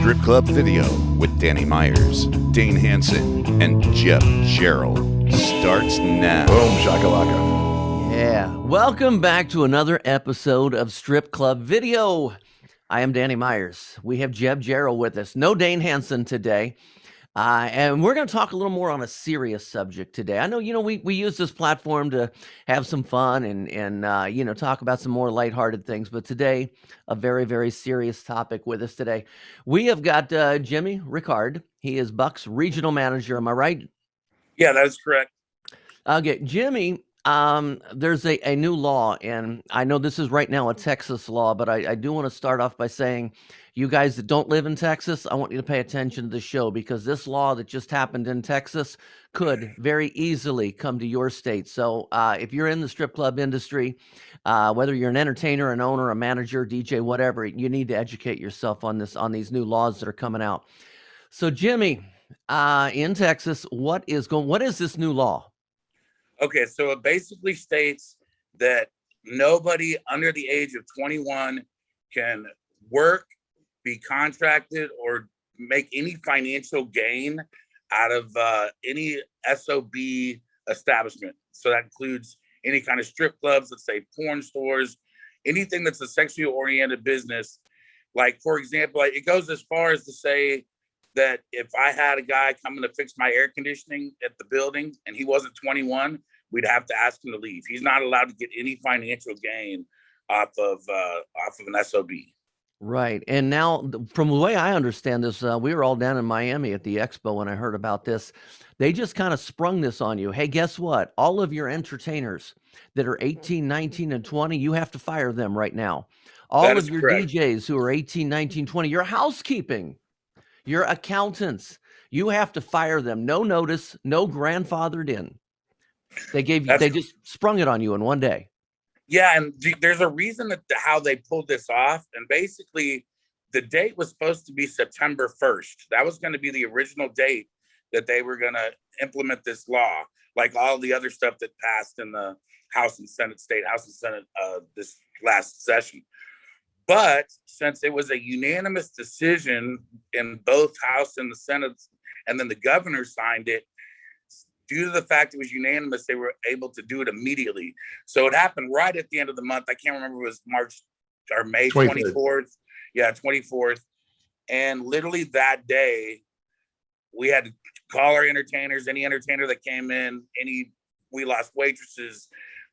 Strip Club Video with Danny Myers, Dane Hansen, and Jeff Gerald starts now. Boom, shakalaka. Yeah. Welcome back to another episode of Strip Club Video. I am Danny Myers. We have Jeff Gerald with us. No Dane Hansen today. And we're going to talk a little more on a serious subject today. I know, we use this platform to have some fun and talk about some more lighthearted things. But today, a very, very serious topic with us today. We have got Jimmy Recard. He is Buck's regional manager. Am I right? Yeah, that's correct. Okay, Jimmy, there's a new law, and I know this is right now a Texas law, but I do want to start off by saying, you guys that don't live in Texas, I want you to pay attention to the show because this law that just happened in Texas could very easily come to your state. So if you're in the strip club industry, whether you're an entertainer, an owner, a manager, DJ, whatever, you need to educate yourself on these new laws that are coming out. So Jimmy, in Texas, what is this new law? Okay, so it basically states that nobody under the age of 21 can work, be contracted, or make any financial gain out of any SOB establishment. So that includes any kind of strip clubs, let's say porn stores, anything that's a sexually oriented business. Like, for example, it goes as far as to say that if I had a guy coming to fix my air conditioning at the building and he wasn't 21, we'd have to ask him to leave. He's not allowed to get any financial gain off of an SOB. Right. And now, from the way I understand this, we were all down in Miami at the expo when I heard about this. They just kind of sprung this on you. Hey, guess what? All of your entertainers that are 18, 19, and 20, you have to fire them right now. All of your correct. DJs who are 18, 19, 20, your housekeeping, your accountants, you have to fire them. No notice, no grandfathered in. They just sprung it on you in one day. Yeah, and there's a reason how they pulled this off. And basically, the date was supposed to be September 1st. That was going to be the original date that they were going to implement this law, like all the other stuff that passed in the House and Senate, State House and Senate this last session. But since it was a unanimous decision in both House and the Senate, and then the governor signed it, due to the fact it was unanimous, they were able to do it immediately. So it happened right at the end of the month. I can't remember if it was March or May 24th. Yeah, 24th. And literally that day, we had to call our entertainers, any entertainer that came in, we lost waitresses.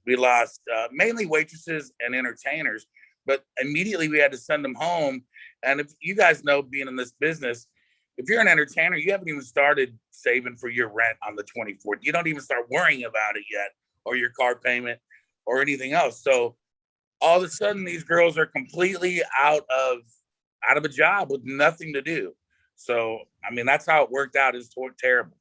We lost mainly waitresses and entertainers, but immediately we had to send them home. And if you guys know, being in this business, if you're an entertainer, you haven't even started saving for your rent on the 24th. You don't even start worrying about it yet, or your car payment or anything else. So all of a sudden, these girls are completely out of a job with nothing to do. So, I mean, that's how it worked out. It's terrible.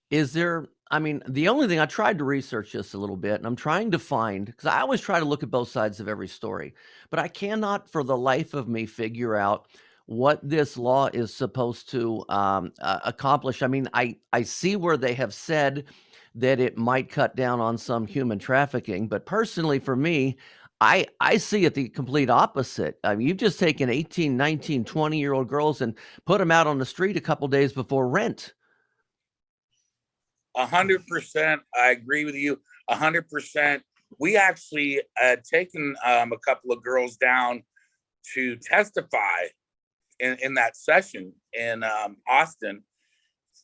The only thing I tried to research this a little bit, and I'm trying to find, because I always try to look at both sides of every story, but I cannot for the life of me figure out what this law is supposed to accomplish. I mean, I see where they have said that it might cut down on some human trafficking, but personally for me, I see it the complete opposite. I mean, you've just taken 18, 19, 20-year-old girls and put them out on the street a couple days before rent. 100%. I agree with you. 100%. We actually had taken a couple of girls down to testify in that session in Austin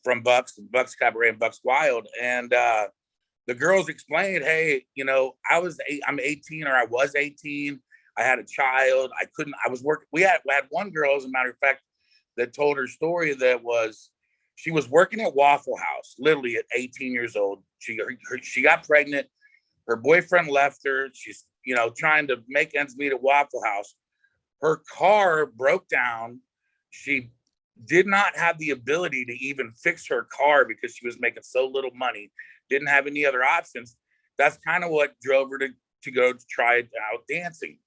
from Bucks Cabaret and Bucks Wild. And the girls explained, hey, I'm 18, or I was 18. I had a child. I was working. We had one girl, as a matter of fact, that told her story that she was working at Waffle House, literally at 18 years old. She got pregnant. Her boyfriend left her. She's, trying to make ends meet at Waffle House. Her car broke down. She did not have the ability to even fix her car because she was making so little money, didn't have any other options. That's kind of what drove her to go to try out dancing.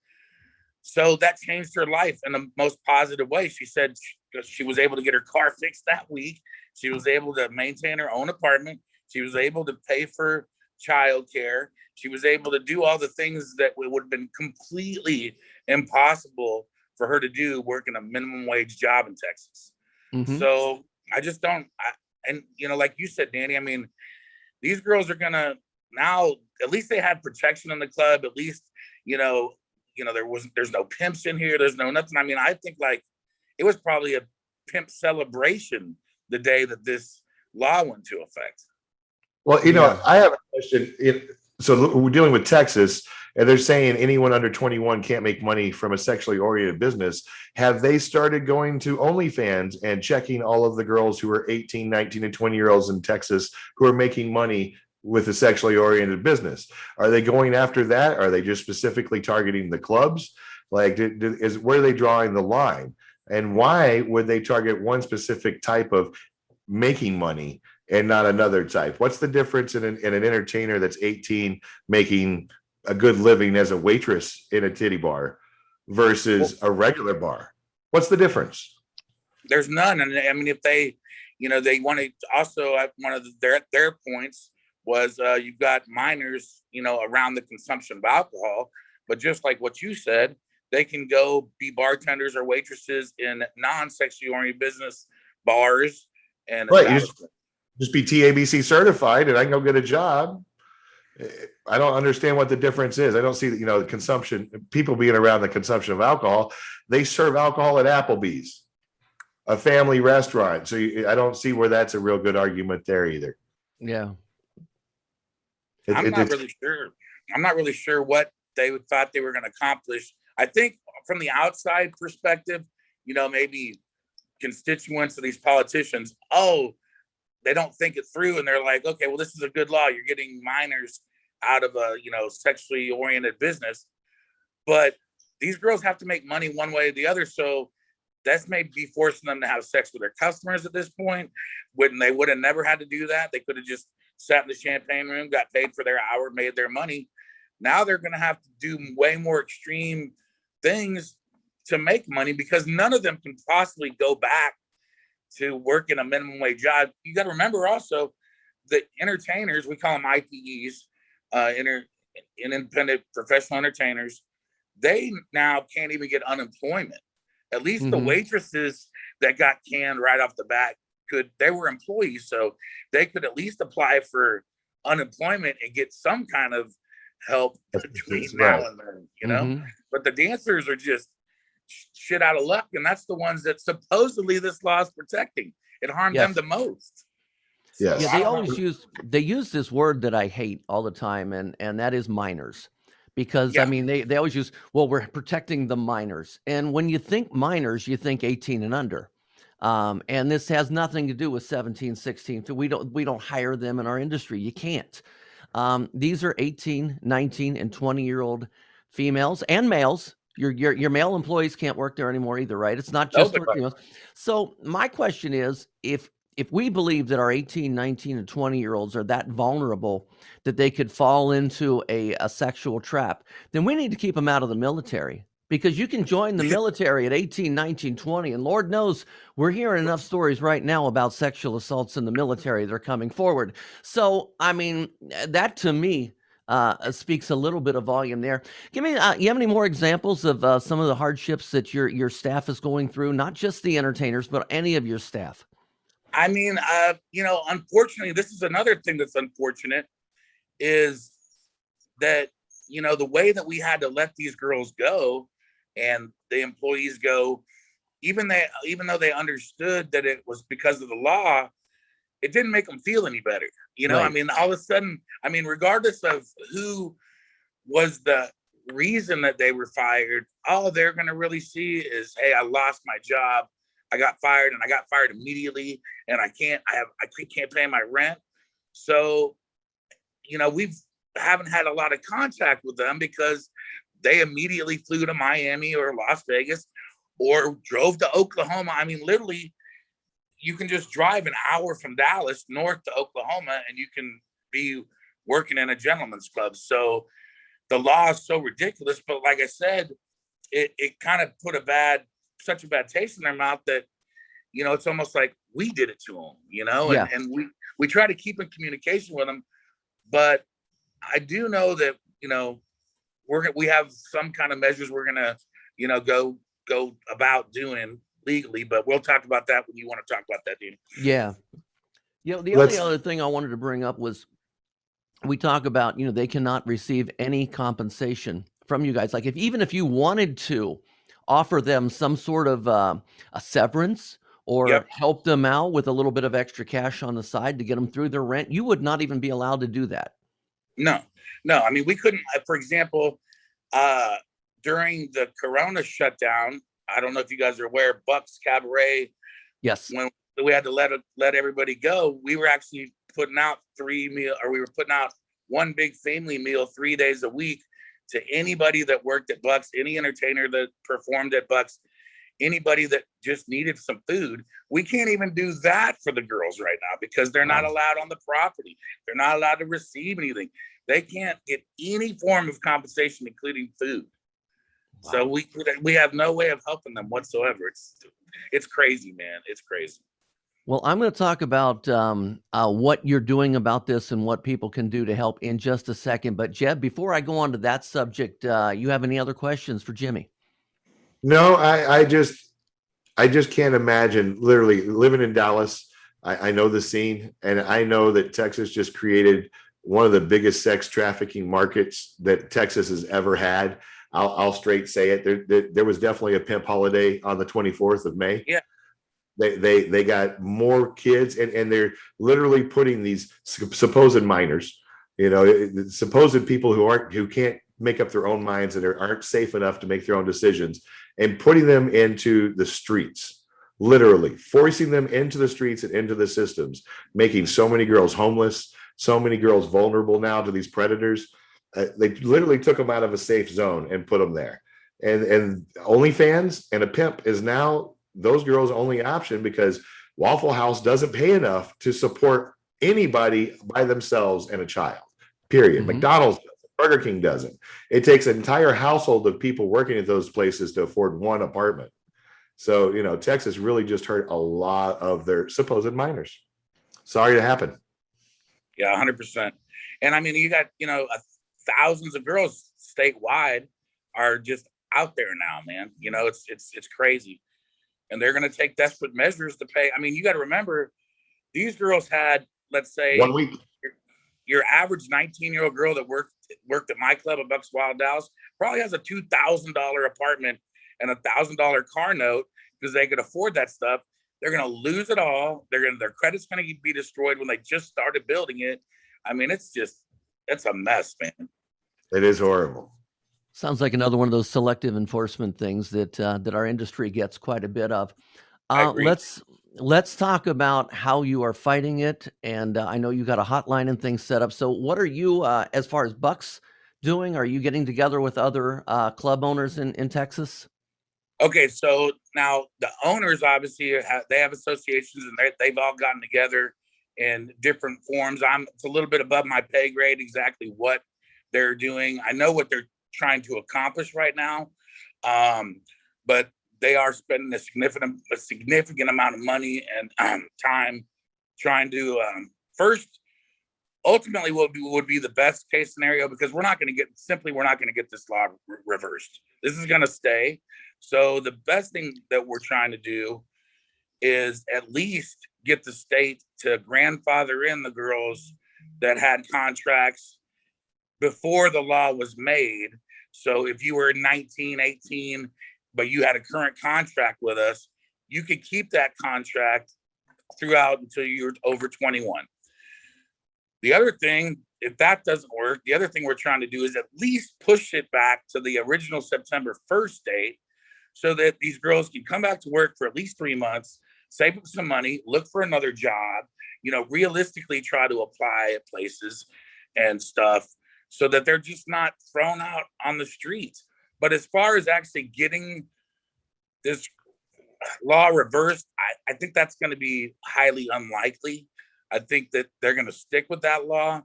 So that changed her life in the most positive way. She said she was able to get her car fixed that week. She was able to maintain her own apartment. She was able to pay for childcare. She was able to do all the things that would have been completely impossible for her to do working a minimum wage job in Texas. Mhm. So I just don't. And like you said, Danny, I mean, these girls are gonna now. At least they had protection in the club. At least there's no pimps in here. There's no nothing. I mean, I think like it was probably a pimp celebration the day that this law went into effect. Well, I have a question. So we're dealing with Texas, and they're saying anyone under 21 can't make money from a sexually oriented business. Have they started going to OnlyFans and checking all of the girls who are 18, 19, and 20-year-olds in Texas who are making money with a sexually oriented business? Are they going after that? Are they just specifically targeting the clubs? Like, where are they drawing the line? And why would they target one specific type of making money and not another type? What's the difference in an entertainer that's 18 making a good living as a waitress in a titty bar versus a regular bar? What's the difference? There's none. And I mean, if they wanted also, one of their points was you've got minors, around the consumption of alcohol, but just like what you said, they can go be bartenders or waitresses in non-sexually oriented business bars and right. Just be TABC certified and I can go get a job. I don't understand what the difference is. I don't see the consumption, people being around the consumption of alcohol. They serve alcohol at Applebee's, a family restaurant. So I don't see where that's a real good argument there either. Yeah. I'm not really sure what they thought they were going to accomplish. I think from the outside perspective, maybe constituents of these politicians, they don't think it through, and they're like, okay, well, this is a good law. You're getting minors out of a sexually oriented business, but these girls have to make money one way or the other. So that's maybe forcing them to have sex with their customers at this point, when they would have never had to do that. They could have just sat in the champagne room, got paid for their hour, made their money. Now they're going to have to do way more extreme things to make money, because none of them can possibly go back to work in a minimum wage job. You got to remember also the entertainers, we call them IPEs, independent professional entertainers. They now can't even get unemployment. At least the waitresses that got canned right off the bat they were employees, so they could at least apply for unemployment and get some kind of help between now and then, But the dancers are just shit out of luck, and that's the ones that supposedly this law is protecting. It harmed them the most. Yes. Yeah, they use this word that I hate all the time, and that is minors. Because I mean, they always use, well, we're protecting the minors. And when you think minors, you think 18 and under. And this has nothing to do with 17, 16. We don't hire them in our industry. You can't. These are 18, 19, and 20-year-old females and males. Your male employees can't work there anymore either, right? It's not just for females. So my question is, if we believe that our 18, 19, and 20-year-olds are that vulnerable that they could fall into a sexual trap, then we need to keep them out of the military. Because you can join the military at 18, 19, 20, and Lord knows we're hearing enough stories right now about sexual assaults in the military that are coming forward. So, I mean, that to me speaks a little bit of volume there. Give me, you have any more examples of some of the hardships that your staff is going through, not just the entertainers, but any of your staff? I mean, unfortunately, this is another thing that's unfortunate, is that, the way that we had to let these girls go and the employees go, even though they understood that it was because of the law, it didn't make them feel any better. Right. I mean, all of a sudden, regardless of who was the reason that they were fired, all they're going to really see is, hey, I lost my job. I got fired, and I got fired immediately, and I can't pay my rent. So, we haven't had a lot of contact with them because they immediately flew to Miami or Las Vegas or drove to Oklahoma. I mean, literally, you can just drive an hour from Dallas north to Oklahoma and you can be working in a gentleman's club. So the law is so ridiculous. But like I said, it kind of put such a bad taste in their mouth that, it's almost like we did it to them, and we try to keep in communication with them. But I do know that, we have some kind of measures we're going to, go go about doing legally, but we'll talk about that when you want to talk about that, Dean. Yeah. You know, the only Let's other thing I wanted to bring up was we talk about, you know, they cannot receive any compensation from you guys. Like even if you wanted to offer them some sort of a severance or Yep. help them out with a little bit of extra cash on the side to get them through their rent, you would not even be allowed to do that. No. I mean, we couldn't, for example, during the Corona shutdown, I don't know if you guys are aware, Buck's Cabaret, Yes. when we had to let everybody go, we were actually putting out we were putting out one big family meal 3 days a week to anybody that worked at Buck's, any entertainer that performed at Buck's, anybody that just needed some food. We can't even do that for the girls right now because they're not allowed on the property. They're not allowed to receive anything. They can't get any form of compensation, including food. Wow. So we have no way of helping them whatsoever. It's crazy, man. It's crazy. Well, I'm going to talk about what you're doing about this and what people can do to help in just a second. But Jeb, before I go on to that subject, you have any other questions for Jimmy? No, I just can't imagine literally living in Dallas. I know the scene, and I know that Texas just created one of the biggest sex trafficking markets that Texas has ever had. I'll straight say it. There was definitely a pimp holiday on the 24th of May. Yeah. They got more kids, and they're literally putting these supposed minors, you know, supposed people who can't make up their own minds and aren't safe enough to make their own decisions, and putting them into the streets, literally forcing them into the streets and into the systems, making so many girls homeless, so many girls vulnerable now to these predators. They literally took them out of a safe zone and put them there. And OnlyFans and a pimp is now those girls' only option because Waffle House doesn't pay enough to support anybody by themselves and a child, period. Mm-hmm. McDonald's doesn't, Burger King doesn't. It takes an entire household of people working at those places to afford one apartment. So, you know, Texas really just hurt a lot of their supposed minors. Sorry to happen. Yeah, 100%. And I mean, you got, you know, thousands of girls statewide are just out there now, man. You know, it's crazy. And they're going to take desperate measures to pay. I mean, you got to remember, these girls had, let's say, 1 week. Your average 19-year-old girl that worked at my club at Bucks Wild Dallas probably has a $2,000 apartment and a $1,000 car note because they could afford that stuff. They're going to lose it all. Their credit's going to be destroyed when they just started building it. I mean, it's a mess, man. It is horrible. Sounds like another one of those selective enforcement things that our industry gets quite a bit of. Let's talk about how you are fighting it. And I know you got a hotline and things set up. So what are you, as far as Bucks doing? Are you getting together with other club owners in Texas? Okay, so now the owners obviously they have associations, and they've all gotten together in different forms. It's a little bit above my pay grade exactly what they're doing. I know what they're trying to accomplish right now, but they are spending a significant amount of money and time trying to first, ultimately, what would be the best case scenario, because we're not going to get this law reversed. This is going to stay. So the best thing that we're trying to do is at least get the state to grandfather in the girls that had contracts before the law was made. So if you were 19, 18, but you had a current contract with us, you could keep that contract throughout until you're over 21. The other thing, if that doesn't work, the other thing we're trying to do is at least push it back to the original September 1st date so that these girls can come back to work for at least 3 months, save up some money, look for another job, you know, realistically try to apply at places and stuff, so that they're just not thrown out on the streets. But as far as actually getting this law reversed, I think that's going to be highly unlikely. I think that they're going to stick with that law.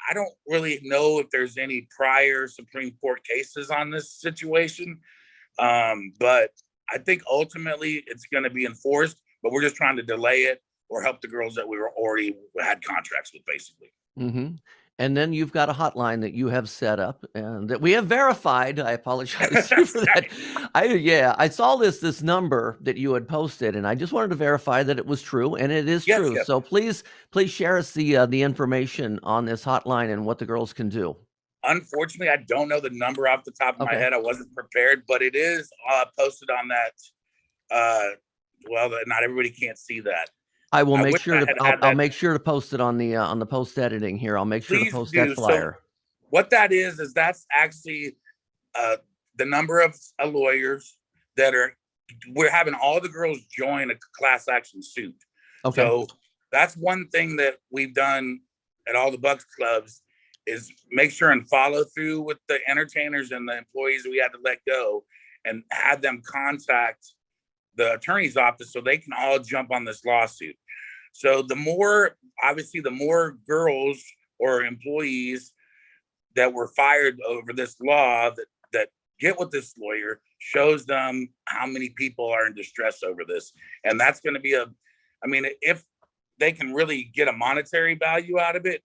I don't really know if there's any prior Supreme Court cases on this situation, but I think ultimately it's going to be enforced, but we're just trying to delay it or help the girls that we were already had contracts with, basically. Mm-hmm. And then you've got a hotline that you have set up and that we have verified. I apologize to you for that. I saw this number that you had posted, and I just wanted to verify that it was true, and it is Yes, true. yes. So please share us the information on this hotline and what the girls can do. Unfortunately, I don't know the number off the top of my Okay. head. I wasn't prepared, but it is posted on that. Well, not everybody can't see that. I will I make wish sure I to had had I'll that. make sure to post it on the post editing here. I'll make sure to Please post do. that flyer. So what that is that's actually the number of lawyers that we're having all the girls join a class action suit. Okay. So that's one thing that we've done at all the Bucks clubs is make sure and follow through with the entertainers and the employees we had to let go and had them contact the attorney's office so they can all jump on this lawsuit. So the more girls or employees that were fired over this law that get with this lawyer shows them how many people are in distress over this. And that's going to be if they can really get a monetary value out of it,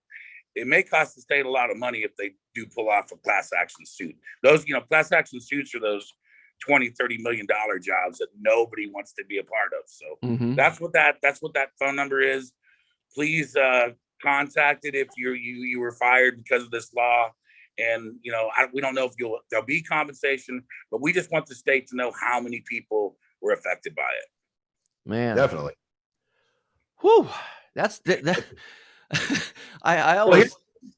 it may cost the state a lot of money if they do pull off a class action suit. Those, class action suits are those $20-30 million jobs that nobody wants to be a part of. So that's what that phone number is. Please contact it if you were fired because of this law. And we don't know if there'll be compensation, but we just want the state to know how many people were affected by it. Man, Definitely. Whew, that's that.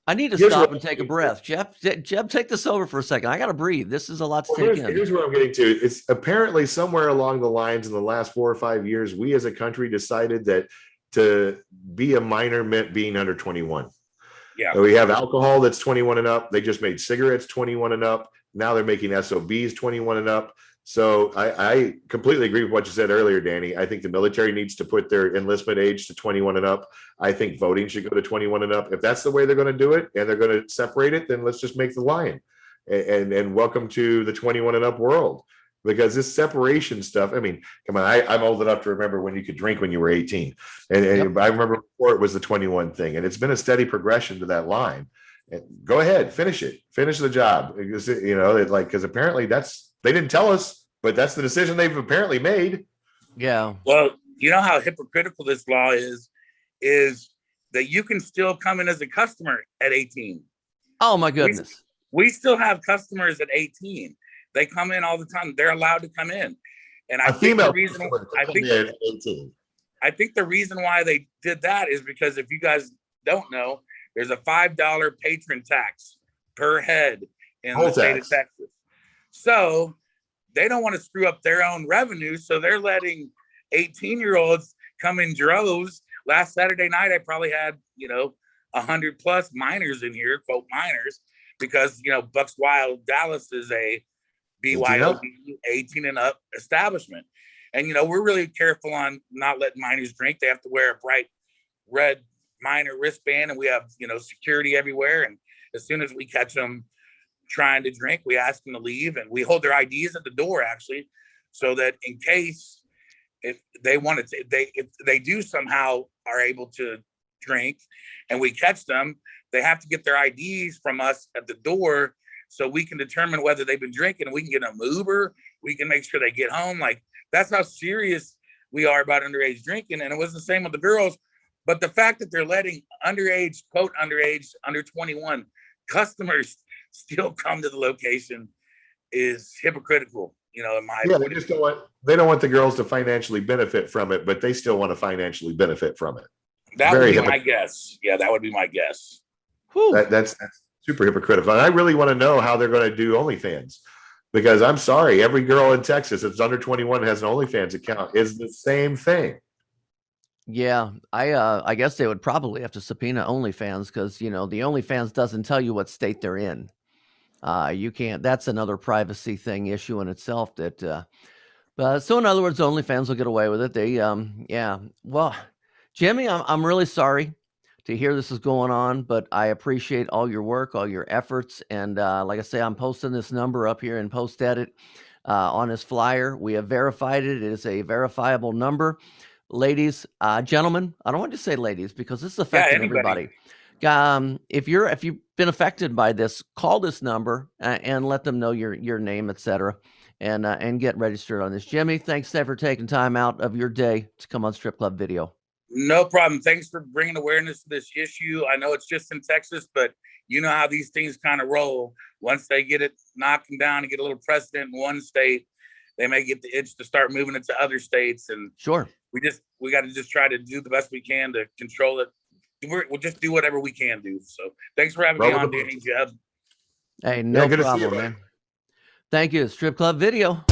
I need to stop and take a breath. Jeb, take this over for a second. I got to breathe. This is a lot to take in. Here's what I'm getting to. It's apparently somewhere along the lines in the last 4 or 5 years, we as a country decided that to be a minor meant being under 21. Yeah. We have alcohol that's 21 and up. They just made cigarettes 21 and up. Now they're making SOBs 21 and up. So I completely agree with what you said earlier, Danny. I think the military needs to put their enlistment age to 21 and up. I think voting should go to 21 and up. If that's the way they're going to do it and they're going to separate it, then let's just make the line. And welcome to the 21 and up world. Because this separation stuff, I mean, come on, I'm old enough to remember when you could drink when you were 18. And I remember before it was the 21 thing. And it's been a steady progression to that line. And go ahead, finish it. Finish the job. Because apparently they didn't tell us, but that's the decision they've apparently made. Yeah. Well, you know how hypocritical this law is that you can still come in as a customer at 18. Oh my goodness. We still have customers at 18. They come in all the time. They're allowed to come in. And I think the reason why they did that is because if you guys don't know, there's a $5 patron tax per head in the state of Texas. So they don't want to screw up their own revenue. So they're letting 18-year-olds come in droves. Last Saturday night, I probably had, 100 plus minors in here, quote minors, because, Bucks Wild Dallas is a BYOB 18 and up establishment. And, we're really careful on not letting minors drink. They have to wear a bright red minor wristband, and we have, security everywhere. And as soon as we catch them trying to drink, we ask them to leave, and we hold their IDs at the door, actually, so that in case if they do somehow are able to drink and we catch them, they have to get their IDs from us at the door so we can determine whether they've been drinking, and we can get them Uber. We can make sure they get home. Like, that's how serious we are about underage drinking. And it was the same with the girls. But the fact that they're letting underage, quote underage, under 21 customers still come to the location is hypocritical, in my opinion. They don't want the girls to financially benefit from it, but they still want to financially benefit from it. That would be my guess. Yeah, that would be my guess. That's super hypocritical. And I really want to know how they're going to do OnlyFans, because I'm sorry, every girl in Texas that's under 21 has an OnlyFans account is the same thing. Yeah, I guess they would probably have to subpoena OnlyFans because, the OnlyFans doesn't tell you what state they're in. You can't. That's another privacy thing issue in itself. So in other words, OnlyFans will get away with it. Yeah. Well, Jimmy, I'm really sorry to hear this is going on, but I appreciate all your work, all your efforts, and like I say, I'm posting this number up here in post edit on this flyer. We have verified it. It is a verifiable number. Ladies, gentlemen, I don't want to say ladies because this is affecting everybody. If you've been affected by this, call this number and let them know your name, etc., and get registered on this. Jimmy, thanks for taking time out of your day to come on Strip Club Video. No problem. Thanks for bringing awareness to this issue. I know it's just in Texas, but you know how these things kind of roll. Once they get it knocked down and get a little precedent in one state, they may get the itch to start moving it to other states. And sure, we got to just try to do the best we can to control it. We'll just do whatever we can do. So thanks for having me on, Danny, Jeb. Hey, no problem, man. Thank you. Strip Club Video.